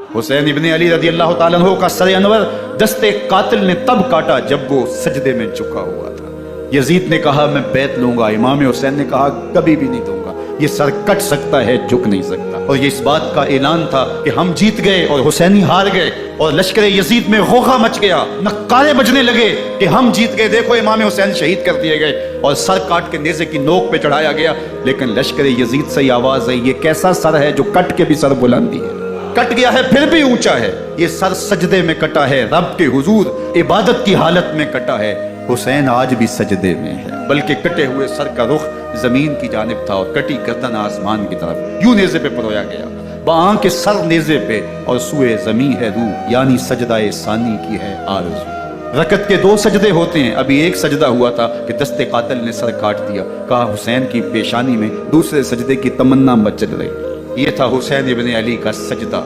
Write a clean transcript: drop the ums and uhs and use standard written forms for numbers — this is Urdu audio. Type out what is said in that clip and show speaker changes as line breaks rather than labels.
حسین ابن علی رضی اللہ تعالیٰ عنہ کا سر انور دستے قاتل نے تب کاٹا جب وہ سجدے میں جھکا ہوا تھا۔ یزید نے کہا میں بیعت لوں گا، امام حسین نے کہا کبھی بھی نہیں دوں گا، یہ سر کٹ سکتا ہے جھک نہیں سکتا۔ اور یہ اس بات کا اعلان تھا کہ ہم جیت گئے اور حسینی ہار گئے، اور لشکر یزید میں غوغا مچ گیا، نعرے بجنے لگے کہ ہم جیت گئے، دیکھو امام حسین شہید کر دیے گئے، اور سر کاٹ کے نیزے کی نوک پہ چڑھایا گیا۔ لیکن لشکر یزید سے یہ آواز آئی، یہ کیسا سر ہے جو کٹ کے بھی سر بلندی ہے، کٹ گیا ہے پھر بھی اونچا ہے، یہ سر سجدے میں کٹا ہے، رب کے حضور عبادت کی حالت میں کٹا ہے۔ حسین آج بھی سجدے میں ہے، بلکہ کٹے ہوئے سر کا رخ زمین کی جانب تھا اور کٹی گردن آسمان کی طرف، یوں نیزے پہ پرویا گیا، بآنکھ کے سر نیزے پہ اور سوئے زمین ہے روح، یعنی سجدہ ثانی کی ہے آرزو۔ رکعت کے 2 سجدے ہوتے ہیں، ابھی ایک سجدہ ہوا تھا کہ دستے قاتل نے سر کاٹ دیا، کہا حسین کی پیشانی میں دوسرے سجدے کی تمنا مچل رہی۔ یہ تھا حسین ابن علی کا سجدہ۔